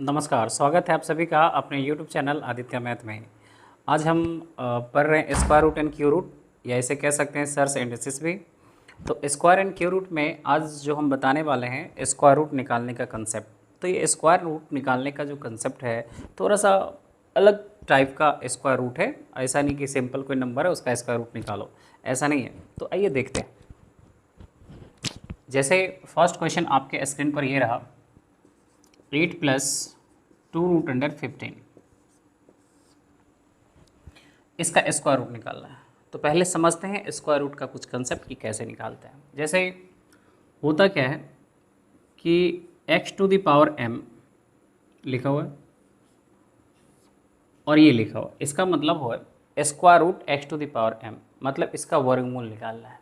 नमस्कार, स्वागत है आप सभी का अपने YouTube चैनल आदित्य मैथ में। आज हम पढ़ रहे हैं square root and cube root, या इसे कह सकते हैं सर्च एंडिसिस भी। तो स्क्वायर एंड क्यू रूट में आज जो हम बताने वाले हैं स्क्वायर रूट निकालने का कंसेप्ट। तो ये स्क्वायर रूट निकालने का जो कंसेप्ट है थोड़ा सा अलग टाइप का स्क्वायर रूट है। ऐसा नहीं कि सिंपल कोई नंबर है उसका स्क्वायर रूट निकालो, ऐसा नहीं है। तो आइए देखते हैं। जैसे फर्स्ट क्वेश्चन आपके स्क्रीन पर ये रहा, 8 + 2√15, इसका स्क्वायर रूट निकालना है। तो पहले समझते हैं स्क्वायर रूट का कुछ कंसेप्ट कि कैसे निकालते हैं। जैसे होता क्या है कि x⁴m लिखा हुआ है और ये लिखा हुआ, इसका मतलब हुआ स्क्वायर रूट x⁴m, मतलब इसका वर्गमूल निकालना है।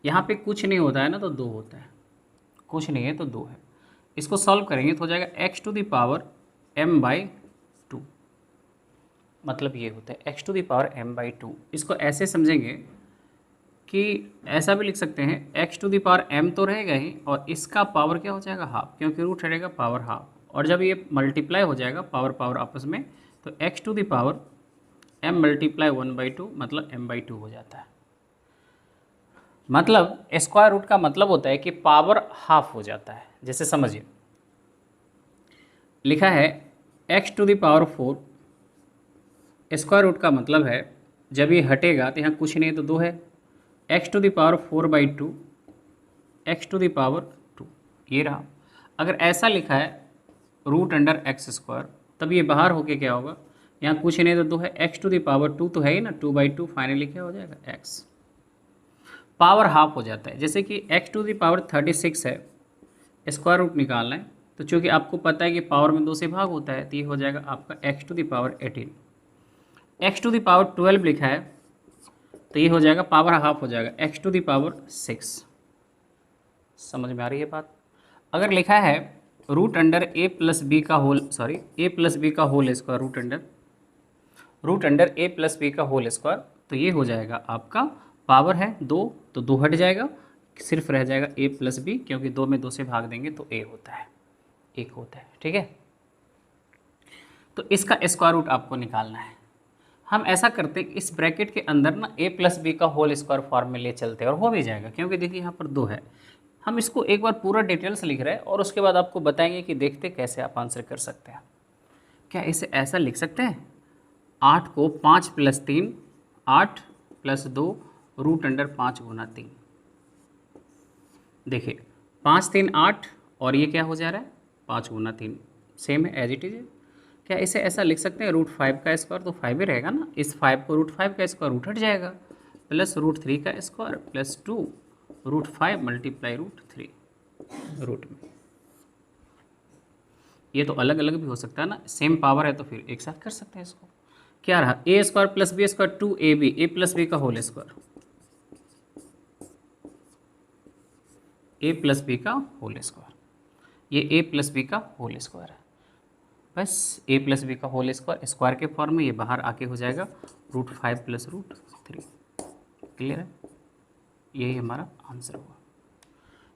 यहाँ पे कुछ नहीं होता है ना, तो 2 होता है, कुछ नहीं है तो 2 है। इसको सॉल्व करेंगे तो हो जाएगा x⁴m/2, मतलब ये होता है x⁴m/2। इसको ऐसे समझेंगे कि ऐसा भी लिख सकते हैं x⁴m तो रहेगा ही, और इसका पावर क्या हो जाएगा हाफ, क्योंकि रूट रहेगा पावर हाफ। और जब ये मल्टीप्लाई हो जाएगा पावर आपस में, तो x⁴m × 1/2 मतलब m/2 हो जाता है। मतलब स्क्वायर रूट का मतलब होता है कि पावर हाफ हो जाता है। जैसे समझिए, लिखा है x⁴, स्क्वायर रूट का मतलब है जब ये हटेगा तो यहाँ कुछ नहीं तो 2 है, x⁴/2 x⁴2 ये रहा। अगर ऐसा लिखा है √x², तब ये बाहर होके क्या होगा, यहाँ कुछ नहीं तो 2 है, x⁴2 तो है ही ना, 2/2 फाइनली क्या हो जाएगा x, पावर हाफ हो जाता है। जैसे कि x⁴36 है, स्क्वायर रूट निकालना है, तो चूँकि आपको पता है कि पावर में 2 से भाग होता है, तो ये हो जाएगा आपका x⁴18। x⁴12 लिखा है तो ये हो जाएगा पावर हाफ हो जाएगा x⁴6। समझ में आ रही है बात। अगर लिखा है √a+b का होल a+b का होल स्क्वायर, √a+b का होल स्क्वायर, तो ये हो जाएगा आपका पावर है 2, तो 2 हट जाएगा, सिर्फ रह जाएगा a+b, क्योंकि 2 में 2 से भाग देंगे तो a होता है, 1 होता है। ठीक है, तो इसका स्क्वायर रूट आपको निकालना है। हम ऐसा करते हैं, इस ब्रैकेट के अंदर ना a+b का होल स्क्वायर फॉर्म में ले चलते हैं और हो भी जाएगा, क्योंकि देखिए यहाँ पर 2 है। हम इसको एक बार पूरा डिटेल्स लिख रहे हैं और उसके बाद आपको बताएंगे कि देखते कैसे आप आंसर कर सकते हैं। क्या इसे ऐसा लिख सकते हैं, 8 को 5 + 3 8 + 2 √5 × 3। देखिए 5 3 8 और ये क्या हो जा रहा है 5 × 3, सेम है एज इट इज। क्या इसे ऐसा लिख सकते हैं √5 का स्क्वायर, तो 5 ही रहेगा ना, इस 5 को √5 का स्क्वायर रूट हट जाएगा, प्लस √3 का स्क्वायर प्लस 2 √5 × √3 रूट में। ये तो अलग अलग भी हो सकता है ना, सेम पावर है तो फिर एक साथ कर सकते हैं इसको। क्या रहा a² + b² 2ab, a+b का होल स्क्वायर, a+b का होल स्क्वायर, ये a+b का होल स्क्वायर है। बस a+b का होल स्क्वायर स्क्वायर के फॉर्म में, ये बाहर आके हो जाएगा √5 + √3। क्लियर है, यही हमारा आंसर होगा।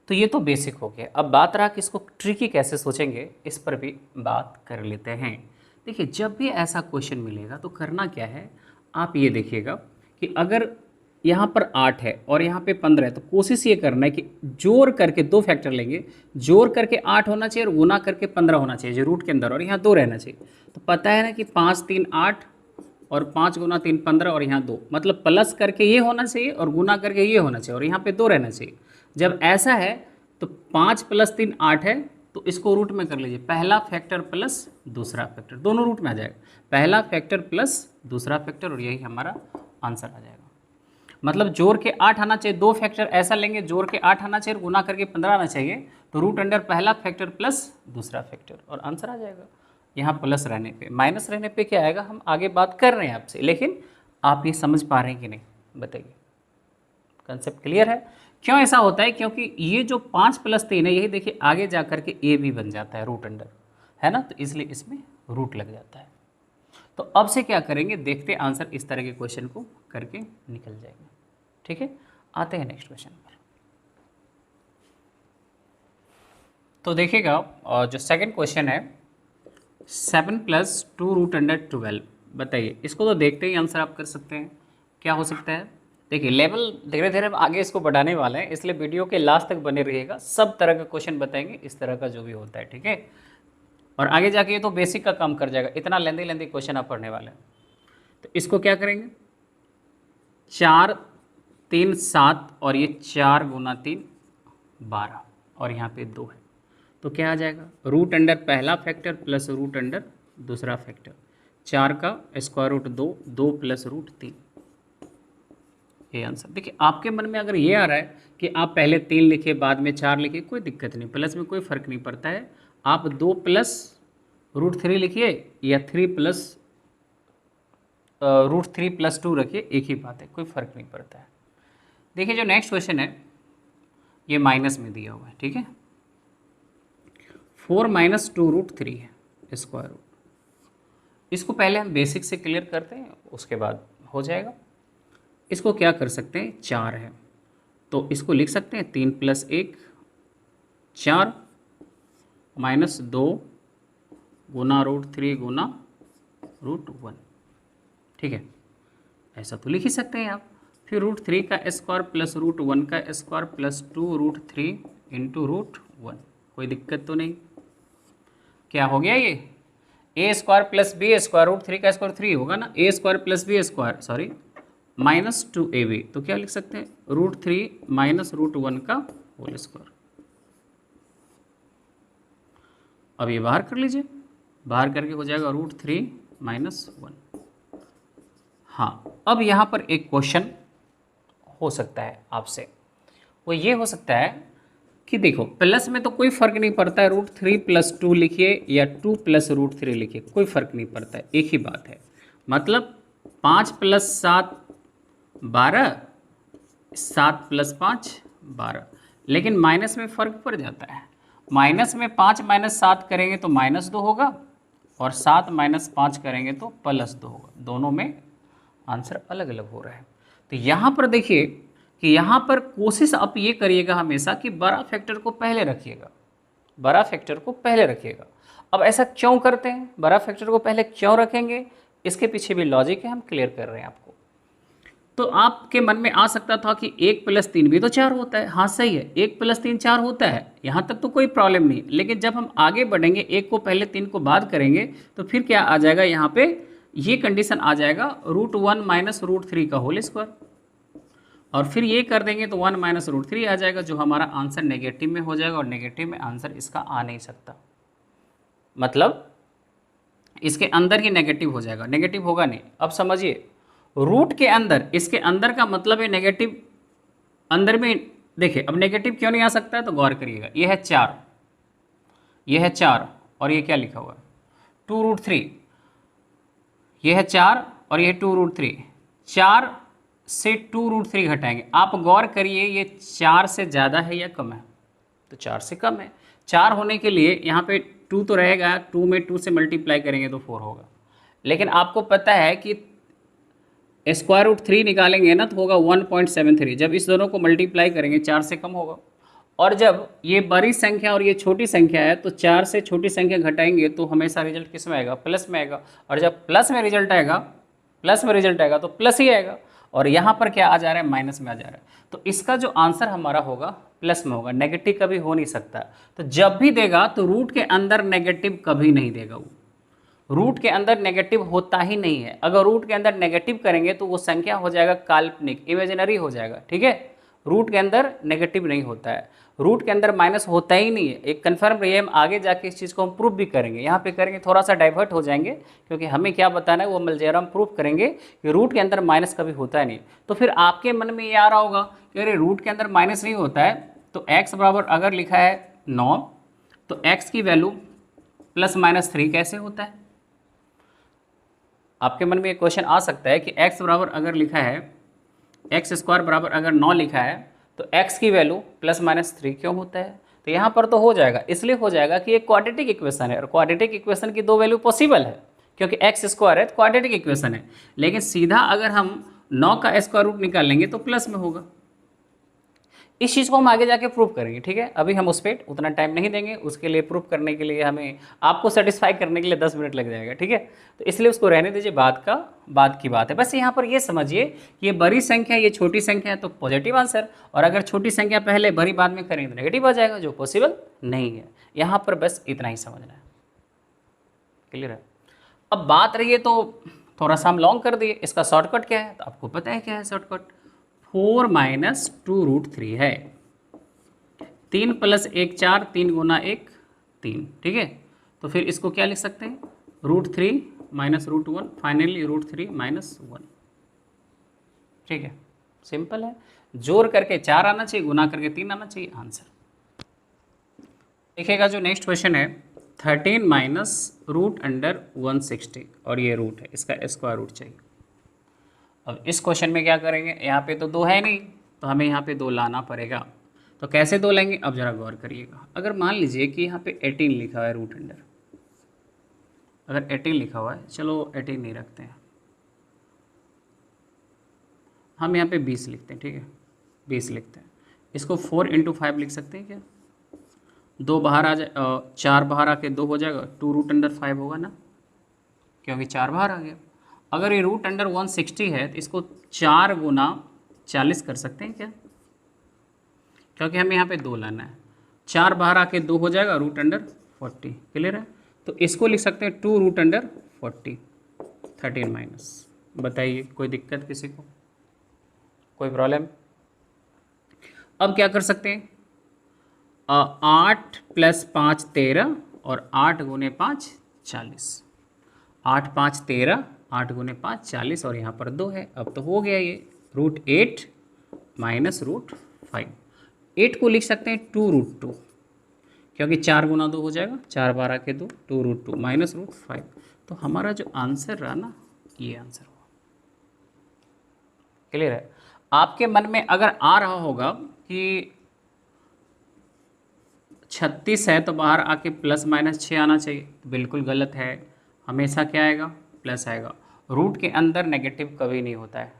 तो ये तो बेसिक हो गया। अब बात रहा कि इसको ट्रिकी कैसे सोचेंगे, इस पर भी बात कर लेते हैं। देखिए जब भी ऐसा क्वेश्चन मिलेगा तो करना क्या है, आप ये देखिएगा कि अगर यहाँ पर 8 है और यहाँ पे 15 है, तो कोशिश ये करना है कि जोड़ करके 2 फैक्टर लेंगे, जोड़ करके 8 होना चाहिए और गुना करके 15 होना चाहिए जो रूट के अंदर, और यहाँ 2 रहना चाहिए। तो पता है ना कि 5 3 8 और 5 × 3 15 और यहाँ 2, मतलब प्लस करके ये होना चाहिए और गुना करके ये होना चाहिए और यहाँ पे 2 रहना चाहिए। जब ऐसा है तो 5 + 3 8 है, तो इसको रूट में कर लीजिए, पहला फैक्टर प्लस दूसरा फैक्टर, दोनों रूट में आ जाएगा, पहला फैक्टर प्लस दूसरा फैक्टर, और यही हमारा आंसर आ जाएगा। मतलब जोड़ के 8 आना चाहिए, 2 फैक्टर ऐसा लेंगे, जोड़ के 8 आना चाहिए, गुना करके 15 आना चाहिए, तो √ पहला फैक्टर प्लस दूसरा फैक्टर, और आंसर आ जाएगा। यहाँ प्लस रहने पे, माइनस रहने पे क्या आएगा, हम आगे बात कर रहे हैं आपसे, लेकिन आप ये समझ पा रहे हैं कि नहीं, बताइए। कंसेप्ट क्लियर है। क्यों ऐसा होता है, क्योंकि ये जो 5 + 3 है, यही देखिए आगे जा करके a भी बन जाता है √ है ना, तो इसलिए इसमें रूट लग जाता है। तो अब से क्या करेंगे, देखते आंसर इस तरह के क्वेश्चन को करके निकल जाएंगे। ठीक है, आते हैं नेक्स्ट क्वेश्चन पर। तो देखिएगा जो सेकंड क्वेश्चन है, 7 प्लस 2√12। बताइए, इसको तो देखते ही आंसर आप कर सकते हैं। क्या हो सकता है? देखिए, लेवल धीरे धीरे हम आगे इसको बढ़ाने वाले हैं, इसलिए वीडियो के लास्ट तक बने रहिएगा। सब तरह का क्वेश्चन बताएंगे, इस तरह का जो भी होता है, ठीक है। और आगे जाके ये तो बेसिक का काम कर जाएगा, इतना लेंदी लेंदी क्वेश्चन आप पढ़ने वाले हैं। तो इसको क्या करेंगे, 4 3 7 और ये 4 गुना 3 12 और यहाँ पे 2 है, तो क्या आ जाएगा, रूट अंडर पहला फैक्टर प्लस रूट अंडर दूसरा फैक्टर, 4 का स्क्वायर रूट 2, 2 प्लस रूट 3, ये आंसर। देखिए, आपके मन में अगर ये आ रहा है कि आप पहले 3 लिखे बाद में 4 लिखे, कोई दिक्कत नहीं, प्लस में कोई फ़र्क नहीं पड़ता है। आप 2 प्लस रूट 3 लिखिए या 3 प्लस रूट 3 प्लस 2 रखिए, एक ही बात है, कोई फ़र्क नहीं पड़ता है। देखिए, जो नेक्स्ट क्वेश्चन है ये माइनस में दिया हुआ है, ठीक है। 4 माइनस 2√3 है स्क्वायर रूट। इसको पहले हम बेसिक से क्लियर करते हैं, उसके बाद हो जाएगा। इसको क्या कर सकते हैं, 4 है तो इसको लिख सकते हैं 3 प्लस 1 4 माइनस 2 गुना √3 गुना √1, ठीक है, ऐसा तो लिख ही सकते हैं आप। फिर √3 का स्क्वायर प्लस √1 का स्क्वायर प्लस 2√3 इंटू √1, कोई दिक्कत तो नहीं। क्या हो गया, ये A square plus B square, √3 का स्क्वायर 3 होगा ना, A square plus B square, sorry minus 2ab, तो क्या लिख सकते हैं, √3 माइनस √1 का होल स्क्वायर। अब ये बाहर कर लीजिए, बाहर करके हो जाएगा √3 माइनस 1। हाँ, अब यहाँ पर एक क्वेश्चन हो सकता है आपसे, वो ये हो सकता है कि देखो, प्लस में तो कोई फ़र्क नहीं पड़ता है, √3 प्लस 2 लिखिए या 2 प्लस √3 लिखिए, कोई फ़र्क नहीं पड़ता है, एक ही बात है। मतलब 5 प्लस 7 12, 7 प्लस 5 12, लेकिन माइनस में फ़र्क पड़ जाता है। माइनस में 5 माइनस 7 करेंगे तो माइनस 2 होगा, और 7 माइनस 5 करेंगे तो प्लस 2 होगा, दोनों में आंसर अलग अलग हो रहा है। तो यहाँ पर देखिए कि यहाँ पर कोशिश आप ये करिएगा हमेशा कि बड़ा फैक्टर को पहले रखिएगा, बड़ा फैक्टर को पहले रखिएगा। अब ऐसा क्यों करते हैं, बड़ा फैक्टर को पहले क्यों रखेंगे, इसके पीछे भी लॉजिक है, हम क्लियर कर रहे हैं आपको। तो आपके मन में आ सकता था कि 1 प्लस 3 भी तो 4 होता है। हाँ सही है, 1 प्लस 3 4 होता है, यहाँ तक तो कोई प्रॉब्लम नहीं। लेकिन जब हम आगे बढ़ेंगे, 1 को पहले 3 को बाद करेंगे, तो फिर क्या आ जाएगा, यहाँ पे ये कंडीशन आ जाएगा √1 माइनस √3 का होल स्क्वायर, और फिर ये कर देंगे तो 1 माइनस √3 आ जाएगा, जो हमारा आंसर नेगेटिव में हो जाएगा, और नेगेटिव में आंसर इसका आ नहीं सकता, मतलब इसके अंदर ही नेगेटिव हो जाएगा, नेगेटिव होगा नहीं। अब समझिए, रूट के अंदर, इसके अंदर का मतलब है नेगेटिव, अंदर में देखिए, अब नेगेटिव क्यों नहीं आ सकता है, तो गौर करिएगा, ये है 4, ये है 4 और ये क्या लिखा हुआ है 2√3, ये है 4 और ये है 2√3, 4 से 2√3 घटाएंगे, आप गौर करिए ये 4 से ज़्यादा है या कम है, तो 4 से कम है। 4 होने के लिए यहाँ पे 2 तो रहेगा, 2 में 2 से मल्टीप्लाई करेंगे तो 4 होगा, लेकिन आपको पता है कि √3 निकालेंगे ना तो होगा 1.73, जब इस दोनों को मल्टीप्लाई करेंगे 4 से कम होगा। और जब ये बड़ी संख्या और ये छोटी संख्या है तो 4 से छोटी संख्या घटाएंगे तो हमेशा रिजल्ट किस में आएगा, प्लस में आएगा, और जब प्लस में रिजल्ट आएगा, प्लस में रिजल्ट आएगा तो प्लस ही आएगा, और यहाँ पर क्या आ जा रहा है, माइनस में आ जा रहा है। तो इसका जो आंसर हमारा होगा प्लस में होगा, नेगेटिव कभी हो नहीं सकता। तो जब भी देगा तो रूट के अंदर नेगेटिव कभी नहीं देगा, वो रूट के अंदर नेगेटिव होता ही नहीं है। अगर रूट के अंदर नेगेटिव करेंगे तो वो संख्या हो जाएगा काल्पनिक, इमेजिनरी हो जाएगा, ठीक है। रूट के अंदर नेगेटिव नहीं होता है, रूट के अंदर माइनस होता ही नहीं है, एक कन्फर्म रहिए। हम आगे जाके इस चीज़ को हम प्रूफ भी करेंगे, यहाँ पे करेंगे थोड़ा सा डाइवर्ट हो जाएंगे, क्योंकि हमें क्या बताना है वो अलजेब्रा हम प्रूफ करेंगे कि रूट के अंदर माइनस कभी होता है नहीं। तो फिर आपके मन में ये आ रहा होगा कि अरे रूट के अंदर माइनस नहीं होता है, तो x बराबर अगर लिखा है 9 तो x की वैल्यू +-3 कैसे होता है। आपके मन में एक क्वेश्चन आ सकता है कि x बराबर अगर लिखा है, x² बराबर अगर 9 लिखा है तो x की वैल्यू +-3 क्यों होता है। तो यहाँ पर तो हो जाएगा, इसलिए हो जाएगा कि एक क्वाड्रेटिक इक्वेशन है, और क्वाड्रेटिक इक्वेशन की 2 वैल्यू पॉसिबल है, क्योंकि x² है तो क्वाड्रेटिक इक्वेशन है। लेकिन सीधा अगर हम 9 का स्क्वायर रूट निकालेंगे तो प्लस में होगा, इस चीज़ को हम आगे जाके प्रूव करेंगे, ठीक है। अभी हम उस पर उतना टाइम नहीं देंगे, उसके लिए प्रूव करने के लिए हमें आपको सेटिस्फाई करने के लिए 10 मिनट लग जाएगा, ठीक है। तो इसलिए उसको रहने दीजिए, बाद की बात है। बस यहाँ पर ये समझिए ये बड़ी संख्या ये छोटी संख्या है तो पॉजिटिव आंसर, और अगर छोटी संख्या पहले बड़ी बाद में करेंगे तो नेगेटिव आ जाएगा, जो पॉसिबल नहीं है। यहाँ पर बस इतना ही समझना है, क्लियर है। अब बात रही है तो थोड़ा सा हम लॉन्ग कर दिए, इसका शॉर्टकट क्या है तो आपको पता है क्या है शॉर्टकट, 4 माइनस 2√3 है। 3 + 1 4, 3 गुना 1 3, ठीक है। तो फिर इसको क्या लिख सकते हैं, √3 माइनस √1, फाइनली √3 माइनस 1, ठीक है। सिंपल है, जोड़ करके 4 आना चाहिए, गुना करके 3 आना चाहिए, आंसर। देखिएगा जो नेक्स्ट क्वेश्चन है, 13 माइनस √160, और ये रूट है, इसका स्क्वायर रूट चाहिए। अब इस क्वेश्चन में क्या करेंगे, यहाँ पे तो 2 है नहीं, तो हमें यहाँ पे 2 लाना पड़ेगा। तो कैसे 2 लेंगे, अब ज़रा गौर करिएगा। अगर मान लीजिए कि यहाँ पे 18 लिखा हुआ है रूट अंडर, अगर 18 लिखा हुआ है, चलो 18 नहीं रखते हैं, हम यहाँ पे 20 लिखते हैं, ठीक है, 20 लिखते हैं। इसको 4 × 5 लिख सकते हैं क्या, 2 बाहर आ जाए, 4 बाहर आके 2 हो जाएगा, 2√5 होगा ना, क्योंकि 4 बाहर आ गया। अगर ये √160 है तो इसको 4 गुना 40 कर सकते हैं क्या, क्योंकि हमें यहाँ पे 2 लाना है, 4 बाहर आके 2 हो जाएगा, √40, क्लियर है। तो इसको लिख सकते हैं 2√40, 13 माइनस। बताइए कोई दिक्कत किसी को, कोई प्रॉब्लम। अब क्या कर सकते हैं, 8 + 5 13, और 8 × 5 40, 8 × 5 13, 8 × 5 40, और यहाँ पर 2 है। अब तो हो गया ये, √8 माइनस √5। 8 को लिख सकते हैं 2√2, क्योंकि 4 गुना 2 हो जाएगा, 4 12 के 2, 2√2 माइनस √5। तो हमारा जो आंसर रहा ना, ये आंसर हुआ, क्लियर है। आपके मन में अगर आ रहा होगा कि 36 है तो बाहर आके ±6 आना चाहिए, तो बिल्कुल गलत है। हमेशा क्या आएगा, प्लस आएगा। रूट के अंदर नेगेटिव कभी नहीं होता है,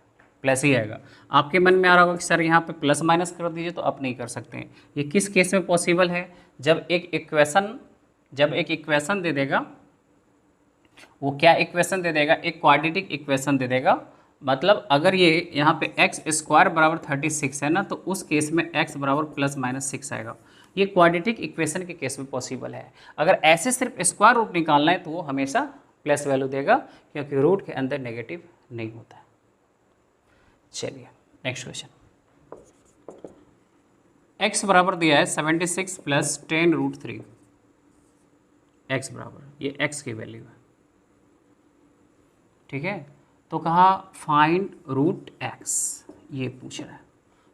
प्लस ही आएगा। आपके मन में आ रहा होगा कि सर यहाँ पे प्लस माइनस कर दीजिए, तो आप नहीं कर सकते हैं। ये किस केस में पॉसिबल है, जब एक इक्वेशन दे देगा, वो क्या इक्वेशन दे देगा, एक क्वाड्रेटिक इक्वेशन दे देगा। मतलब अगर ये यहाँ पे x² बराबर 36 है ना, तो उस केस में x बराबर ±6 आएगा। ये क्वाड्रेटिक इक्वेशन के केस में पॉसिबल है। अगर ऐसे सिर्फ स्क्वायर रूट निकालना है तो वो हमेशा प्लस वैल्यू देगा, क्योंकि रूट के अंदर नेगेटिव नहीं होता है। चलिए नेक्स्ट क्वेश्चन, x बराबर दिया है 76 + 10√3, x बराबर, ये x की वैल्यू है, ठीक है। तो कहा फाइंड √x, ये पूछ रहा है,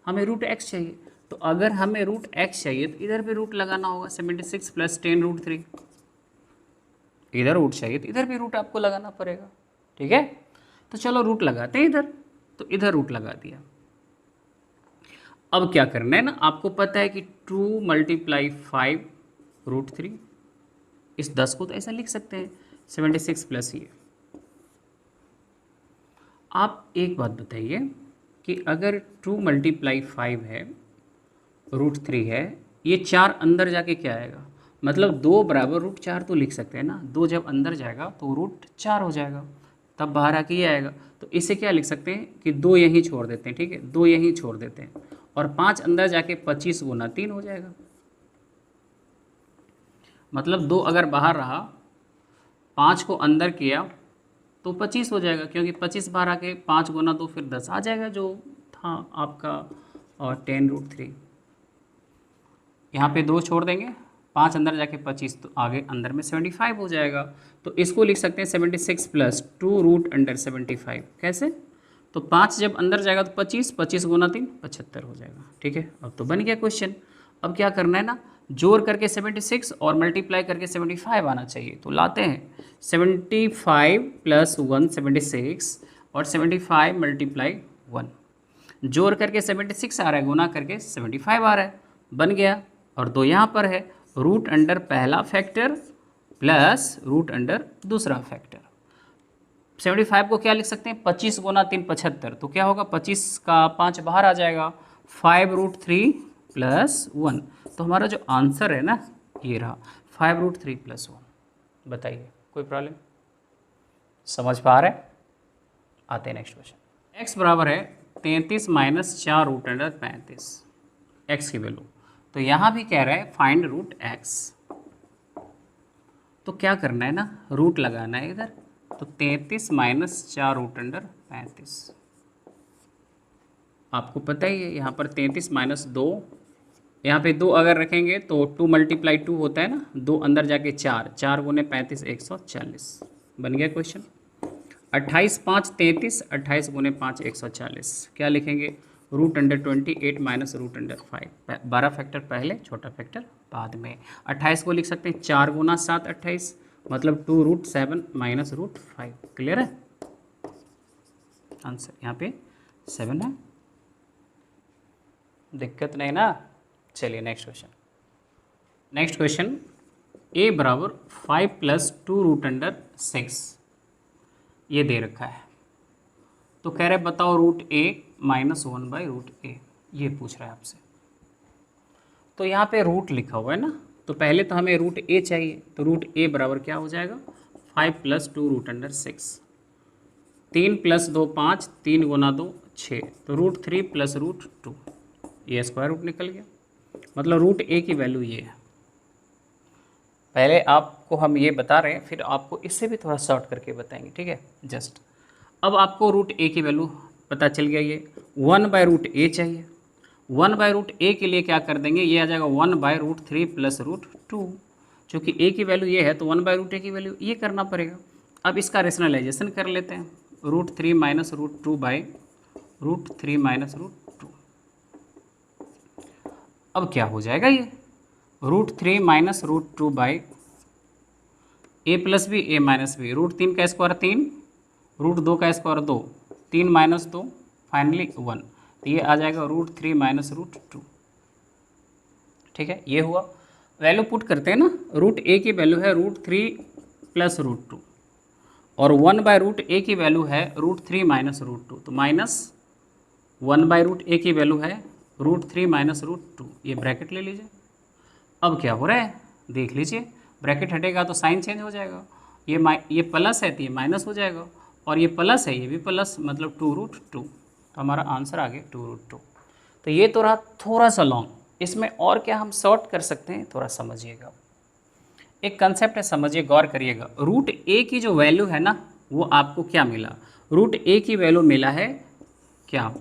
हमें √x चाहिए। तो अगर हमें √x चाहिए तो इधर भी रूट लगाना होगा, 76 + 10√3, इधर रूट चाहिए तो इधर भी रूट आपको लगाना पड़ेगा, ठीक है। तो चलो रूट लगाते हैं इधर, तो इधर रूट लगा दिया। अब क्या करना है ना, आपको पता है कि 2 × 5√3, इस 10 को तो ऐसा लिख सकते हैं 76 प्लस ये। आप एक बात बताइए कि अगर 2 × 5 है, √3 है, ये 4 अंदर जाके क्या आएगा, मतलब 2 बराबर √4 तो लिख सकते हैं ना। 2 जब अंदर जाएगा तो √4 हो जाएगा, तब बाहर आके ये आएगा। तो इसे क्या लिख सकते हैं कि 2 यहीं छोड़ देते हैं, ठीक है, 2 यहीं छोड़ देते हैं, और 5 अंदर जाके 25 × 3 हो जाएगा। मतलब 2 अगर बाहर रहा, 5 को अंदर किया तो 25 हो जाएगा, क्योंकि 25 बाहर आके 5 × 2 फिर 10 आ जाएगा, जो था आपका 10√3। यहाँ पे 2 छोड़ देंगे, 5 अंदर जाके 25, तो आगे अंदर में 75 हो जाएगा। तो इसको लिख सकते हैं 76 + 2√75। कैसे, तो 5 जब अंदर जाएगा तो 25, 25 × 3 75 हो जाएगा, ठीक है। अब तो बन गया क्वेश्चन। अब क्या करना है ना, जोड़ करके 76 और मल्टीप्लाई करके 75 आना चाहिए। तो लाते हैं 75 + 1 76, और 75 × 1, जोड़ करके 76 आ रहा है, गुना करके 75 आ रहा है, बन गया। और 2 यहाँ पर है, रूट अंडर पहला फैक्टर प्लस रूट अंडर दूसरा फैक्टर। 75 को क्या लिख सकते हैं, 25 × 3 75, तो क्या होगा, 25 का 5 बाहर आ जाएगा, 5√3 +1। तो हमारा जो आंसर है ना ये रहा 5√3 + 1। बताइए कोई प्रॉब्लम, समझ पा रहे हैं? आते हैं नेक्स्ट क्वेश्चन। x बराबर है 33 - 4√35 x की वैल्यू। तो यहाँ भी कह रहा है फाइंड रूट x। तो क्या करना है ना, रूट लगाना है इधर। तो 33 - 4√35, आपको पता ही है यहाँ पर 33 - 2, यहाँ पे 2 अगर रखेंगे तो 2 × 2 होता है ना, 2 अंदर जाके 4, 4 × 35 140 बन गया क्वेश्चन। 28 × 5 33, 28 × 5 140। क्या लिखेंगे, √28 - √5। बड़ा फैक्टर पहले, छोटा फैक्टर बाद में। 28 को लिख सकते हैं 4 × 7 28, मतलब 2√7 - √5। क्लियर है? आंसर यहाँ पे 7 है, दिक्कत नहीं ना। चलिए next question. Next question, a बराबर 5 + 2√6 ये दे रखा है। तो कह रहे बताओ √a - 1/√a, ये पूछ रहा है आपसे। तो यहाँ पे रूट लिखा हुआ है ना, तो पहले तो हमें √a चाहिए। तो √a बराबर क्या हो जाएगा, 5 + 2√6। 3 + 2 5, 3 × 2 6, तो √3 + √2, ये स्क्वायर रूट निकल गया। मतलब √a की वैल्यू ये है। पहले आपको हम ये बता रहे हैं, फिर आपको इससे भी थोड़ा शॉर्ट करके बताएंगे, ठीक है। जस्ट अब आपको √a की वैल्यू पता चल गया, ये 1/√a चाहिए। 1/√a के लिए क्या कर देंगे, ये आ जाएगा 1/√3 + √2। चूँकि a की वैल्यू ये है तो 1/√a की वैल्यू ये करना पड़ेगा। अब इसका रेशनलाइजेशन कर लेते हैं, √3 - √2/√3 - √2। अब क्या हो जाएगा, ये √3 - √2/a + b a - b, √3 का स्क्वायर 3, √2 का स्क्वायर 2, 3 - 2 फाइनली 1। तो ये आ जाएगा √3 - √2। ठीक है, ये हुआ। वैल्यू पुट करते हैं ना, √a की वैल्यू है √3 + √2 और 1/√a की वैल्यू है √3 - √2। तो -1/√a की वैल्यू है √3 - √2, ये ब्रैकेट ले लीजिए। अब क्या हो रहा है देख लीजिए, ब्रैकेट हटेगा तो साइन चेंज हो जाएगा। ये प्लस है तो ये माइनस हो जाएगा, और ये प्लस है ये भी प्लस, मतलब 2√2। तो हमारा आंसर आ गया 2√2। तो ये तो रहा थोड़ा सा लॉन्ग, इसमें और क्या हम शॉर्ट कर सकते हैं, थोड़ा समझिएगा। एक कंसेप्ट है, समझिए, गौर करिएगा। √a की जो वैल्यू है ना, वो आपको क्या मिला, √a की वैल्यू मिला है क्या,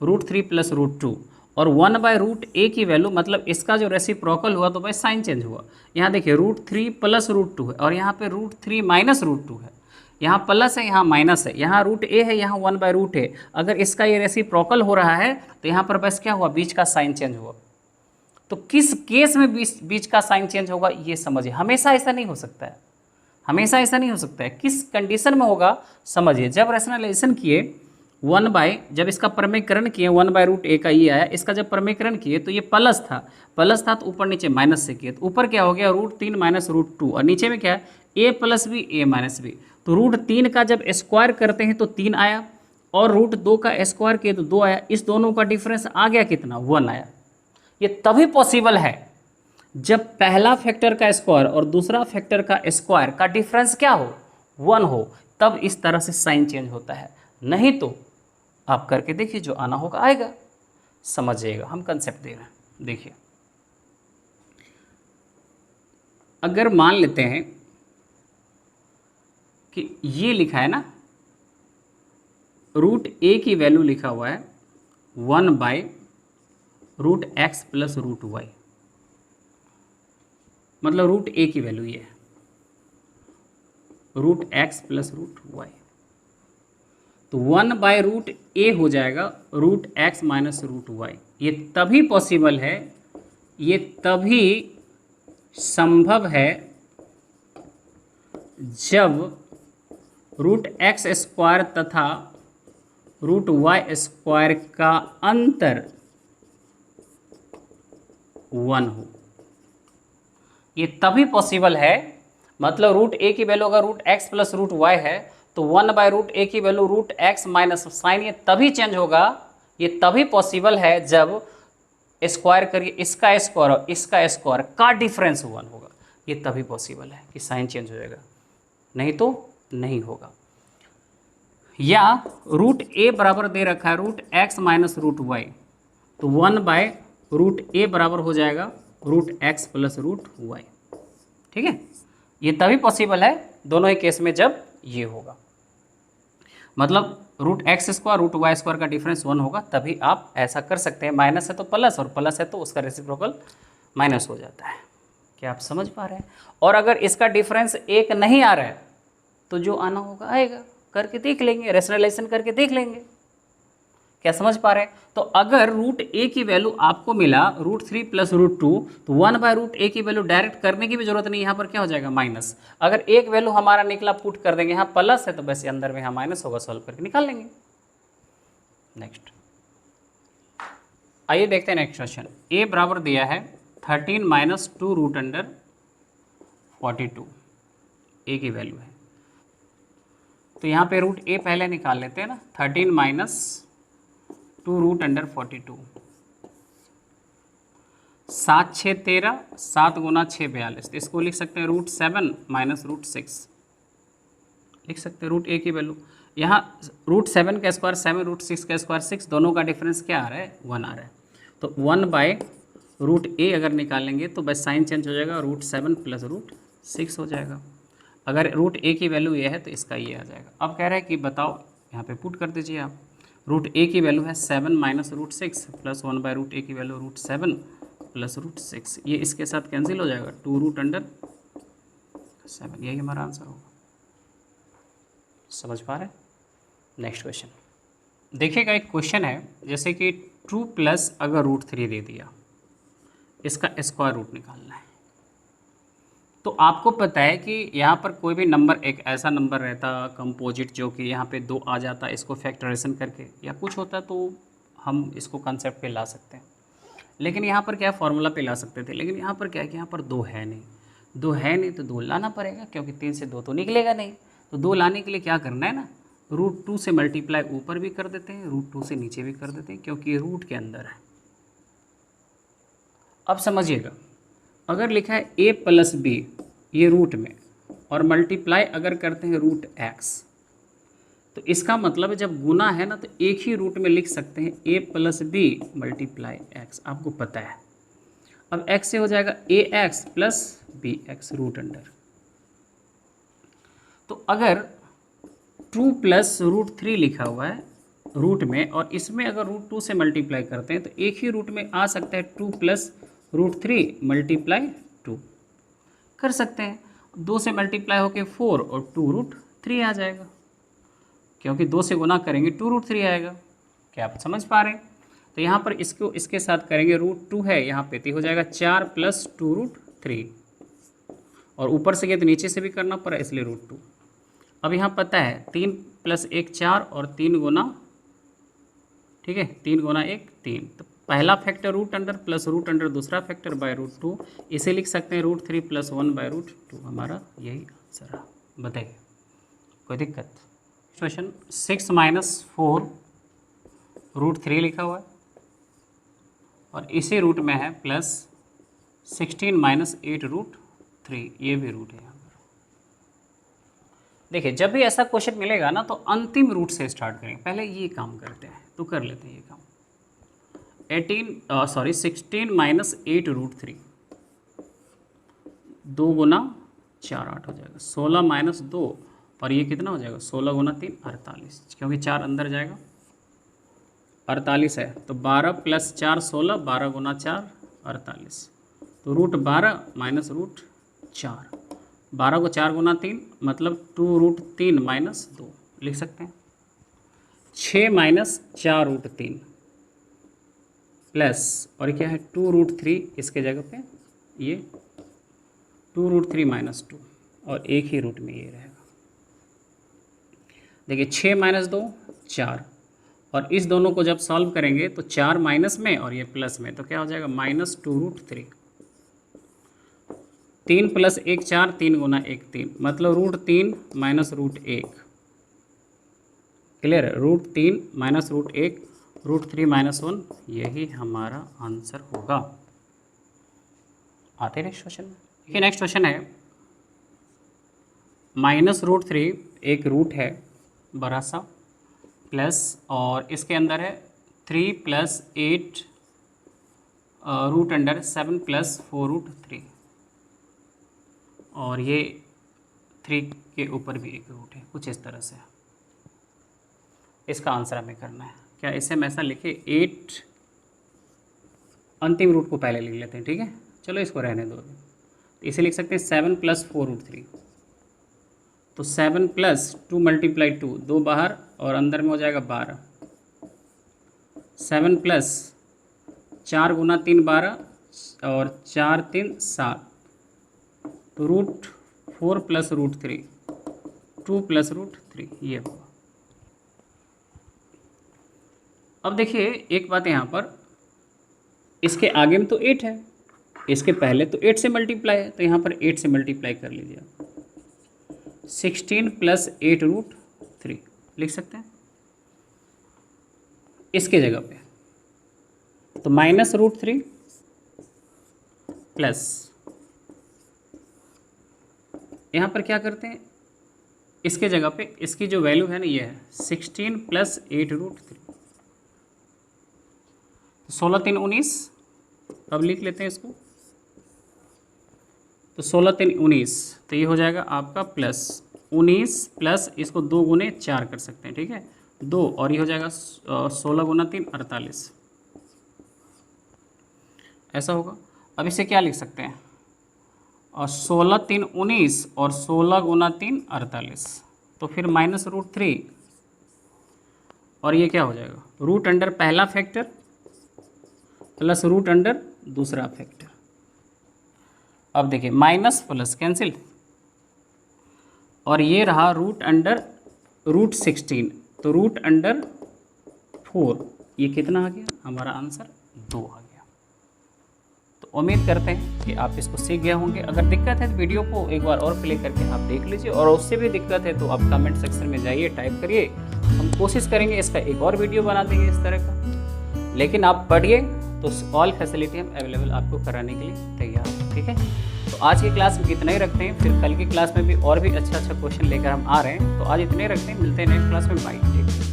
√3 + √2, और 1/√a की वैल्यू, मतलब इसका जो रेसिप्रोकल हुआ तो भाई साइन चेंज हुआ। यहाँ देखिए √3 + √2 है, और यहाँ पे √3 - √2 है। यहाँ प्लस है, यहाँ माइनस है, यहाँ √a है, यहाँ 1/√a है। अगर इसका ये रेसिप्रोकल हो रहा है तो यहाँ पर बस क्या हुआ, बीच का साइन चेंज हुआ। तो किस केस में बीच का साइन चेंज होगा ये समझिए। हमेशा ऐसा नहीं हो सकता है, हमेशा ऐसा नहीं हो सकता है। किस कंडीशन में होगा समझिए। जब रैशनलाइजेशन किए जब इसका प्रमेयकरण किए 1/√a का ये आया, इसका जब प्रमेयकरण किए तो ये प्लस था तो ऊपर नीचे माइनस से किए, तो ऊपर क्या हो गया √3 - √2, और नीचे में क्या है a + b a - b। तो √3 का जब स्क्वायर करते हैं तो 3 आया, और √2 का स्क्वायर किए तो 2 आया। इस दोनों का डिफरेंस आ गया कितना, 1 आया। ये तभी पॉसिबल है जब पहला फैक्टर का स्क्वायर और दूसरा फैक्टर का स्क्वायर का डिफरेंस क्या हो, 1 हो, तब इस तरह से साइन चेंज होता है। नहीं तो आप करके देखिए, जो आना होगा आएगा। समझिएगा, हम कंसेप्ट दे रहे हैं। देखिए, अगर मान लेते हैं कि ये लिखा है ना, √a की वैल्यू लिखा हुआ है 1/√x + √y, मतलब √a की वैल्यू ये है √x + √y। तो 1/√a हो जाएगा √x - √y। ये तभी पॉसिबल है, ये तभी संभव है जब √x² तथा √y² का अंतर 1 हो। ये तभी पॉसिबल है, मतलब √a की वैल्यू अगर √x + √y है तो 1/√a की वैल्यू √x - साइन ये तभी चेंज होगा, ये तभी पॉसिबल है जब स्क्वायर करिए, इसका स्क्वायर और इसका स्क्वायर का डिफरेंस 1 होगा, ये तभी पॉसिबल है कि साइन चेंज हो जाएगा, नहीं तो नहीं होगा। या रूट ए बराबर दे रखा है root X minus root Y, तो 1/√a बराबर हो जाएगा root X plus root Y. ठीक है, ये तभी पॉसिबल है दोनों ही केस में जब ये होगा, मतलब root X square root Y square का डिफरेंस 1 होगा, तभी आप ऐसा कर सकते हैं। माइनस है तो प्लस और प्लस है तो उसका रेसिप्रोकल माइनस हो जाता है। क्या आप समझ पा रहे हैं? और अगर इसका डिफरेंस 1 नहीं आ रहा है तो जो आना होगा आएगा, करके देख लेंगे, रेशनलाइजेशन करके देख लेंगे। क्या समझ पा रहे हैं? तो अगर रूट ए की वैल्यू आपको मिला √3 प्लस √2, तो 1/√a की वैल्यू डायरेक्ट करने की भी जरूरत नहीं, यहाँ पर क्या हो जाएगा माइनस। अगर एक वैल्यू हमारा निकला पुट कर देंगे, यहाँ प्लस है तो वैसे अंदर में यहाँ माइनस होगा, सॉल्व करके निकाल लेंगे। नेक्स्ट आइए देखते हैं नेक्स्ट क्वेश्चन। ए बराबर दिया है 13 माइनस 2√42, ए की वैल्यू है, तो यहाँ पे रूट ए पहले निकाल लेते हैं ना। 13 माइनस 2√42, 7 6 13, 7 गुना 6 42, तो इसको लिख सकते हैं √7 माइनस √6, लिख सकते हैं रूट ए की वैल्यू। यहाँ √7 का स्क्वायर 7, √6 का स्क्वायर 6, दोनों का डिफरेंस क्या आ रहा है 1 आ रहा है, तो 1/√a अगर निकालेंगे तो बस साइन चेंज हो जाएगा, √7 प्लस √6 हो जाएगा। अगर रूट ए की वैल्यू ये है तो इसका ये आ जाएगा। अब कह रहे हैं कि बताओ, यहाँ पे पुट कर दीजिए आप, रूट ए की वैल्यू है 7 माइनस √6 प्लस 1/√a की वैल्यू √7 प्लस √6, ये इसके साथ कैंसिल हो जाएगा, 2√7, यही हमारा आंसर होगा। समझ पा रहे हैं? नेक्स्ट क्वेश्चन देखिएगा, एक क्वेश्चन है जैसे कि 2 प्लस अगर √3 दे दिया, इसका स्क्वायर रूट निकालना है। तो आपको पता है कि यहाँ पर कोई भी नंबर एक ऐसा नंबर रहता कंपोजिट जो कि यहाँ पे 2 आ जाता, इसको फैक्टराइजेशन करके या कुछ होता तो हम इसको कंसेप्ट पे ला सकते हैं, लेकिन यहाँ पर क्या फार्मूला पे ला सकते थे, लेकिन यहाँ पर क्या है कि यहाँ पर 2 है नहीं, 2 है नहीं तो 2 लाना पड़ेगा, क्योंकि 3 से 2 तो निकलेगा नहीं। तो 2 लाने के लिए क्या करना है ना, √2 से मल्टीप्लाई ऊपर भी कर देते हैं, √2 से नीचे भी कर देते हैं, क्योंकि ये रूट के अंदर है। अब समझिएगा, अगर लिखा है a प्लस बी ये रूट में, और मल्टीप्लाई अगर करते हैं √x, तो इसका मतलब है जब गुना है ना तो एक ही रूट में लिख सकते हैं a plus B multiply x, आपको पता है। अब x से हो जाएगा ax plus bx root under. तो अगर 2 प्लस √3 लिखा हुआ है रूट में, और इसमें अगर √2 से मल्टीप्लाई करते हैं तो एक ही रूट में आ सकता है 2 प्लस √3 मल्टीप्लाई 2 कर सकते हैं। 2 से मल्टीप्लाई होके 4 और 2√3 आ जाएगा, क्योंकि 2 से गुना करेंगे 2√3 आएगा। क्या आप समझ पा रहे हैं? तो यहाँ पर इसको इसके साथ करेंगे, √2 है यहाँ पे, तो हो जाएगा 4 प्लस 2√3, और ऊपर से गए तो नीचे से भी करना पड़ा इसलिए √2। अब यहाँ पता है 3 प्लस 1 4 और 3 गुना, ठीक है, 3 गुना 1 3, तो पहला factor root under plus root under दूसरा फैक्टर बाय √2, इसे लिख सकते हैं √3 प्लस 1/√2, हमारा यही आंसर है। बताइए कोई दिक्कत? क्वेश्चन 6 माइनस 4 √3 लिखा हुआ है, और इसी रूट में है प्लस 16 माइनस 8 √3, ये भी रूट है यहाँ पर। देखिए जब भी ऐसा क्वेश्चन मिलेगा ना तो अंतिम रूट से स्टार्ट करेंगे, पहले ये काम करते हैं, तो कर लेते हैं ये काम। 16 माइनस 8 √3, 2 गुना 4 8 हो जाएगा, 16 माइनस 2, और ये कितना हो जाएगा 16 गुना 3 48, क्योंकि 4 अंदर जाएगा, 48 है तो 12 प्लस 4 16, 12 गुना 4 48, तो √12 माइनस √4, 12 को 4 गुना 3 मतलब 2√3 माइनस 2 लिख सकते हैं। 6 माइनस 4 √3 प्लस, और क्या है 2√3, इसके जगह पे ये 2√3 माइनस 2, और एक ही रूट में ये रहेगा। देखिए 6 माइनस 2 4, और इस दोनों को जब सॉल्व करेंगे तो 4 माइनस में और ये प्लस में, तो क्या हो जाएगा माइनस 2√3। 3 प्लस 1 4, 3 गुना 1 3, मतलब √3 माइनस √1, क्लियर है, √3 माइनस √1, √3 - 1 यही हमारा आंसर होगा। आते नेक्स्ट क्वेश्चन में। देखिए नेक्स्ट क्वेश्चन है -√3 एक रूट है बड़ा सा, प्लस और इसके अंदर है 3 + 8 √7 + 4√3 और ये 3 के ऊपर भी एक रूट है, कुछ इस तरह से। इसका आंसर हमें करना है। क्या इसे हम ऐसा लिखे 8 अंतिम रूट को पहले लिख लेते हैं, ठीक है, चलो इसको रहने दो। इसे लिख सकते हैं 7 + 4√3, तो 7 + 2 × 2 2 बाहर और अंदर में हो जाएगा 12। 7 + 4 × 3 12 और 4 3 7, तो √4 + √3 2 + √3 ये होगा। अब देखिए एक बात यहाँ पर, इसके आगे में तो 8 है, इसके पहले तो 8 से मल्टीप्लाई है, तो यहाँ पर 8 से मल्टीप्लाई कर लीजिए आप। 16 + 8√3 लिख सकते हैं इसके जगह पे। तो -√3 प्लस यहाँ पर क्या करते हैं, इसके जगह पे इसकी जो वैल्यू है ना ये है 16 + 8√3, 16 3 19। अब लिख लेते हैं इसको, तो 16 3 19, तो ये हो जाएगा आपका प्लस 19 प्लस इसको 2 × 4 कर सकते हैं, ठीक है 2, और ये हो जाएगा 16 × 3 48, ऐसा होगा। अब इसे क्या लिख सकते हैं, और 16 3 19 और 16 × 3 48, तो फिर -√3 और ये क्या हो जाएगा रूट अंडर पहला फैक्टर प्लस रूट अंडर दूसरा फैक्टर। अब देखिए माइनस प्लस कैंसिल, और ये रहा रूट अंडर √16, तो रूट अंडर 4, ये कितना आ गया हमारा आंसर 2 आ गया। तो उम्मीद करते हैं कि आप इसको सीख गए होंगे। अगर दिक्कत है तो वीडियो को एक बार और प्ले करके आप देख लीजिए, और उससे भी दिक्कत है तो आप कमेंट सेक्शन में जाइए, टाइप करिए, हम कोशिश करेंगे इसका एक और वीडियो बना देंगे इस तरह का। लेकिन आप पढ़िए तो ऑल फैसिलिटी हम अवेलेबल आपको कराने के लिए तैयार हैं, ठीक है। तो आज की क्लास में इतना ही रखते हैं, फिर कल की क्लास में भी और भी अच्छा क्वेश्चन लेकर हम आ रहे हैं। तो आज इतने रखते हैं, मिलते हैं नेक्स्ट क्लास में, बाय।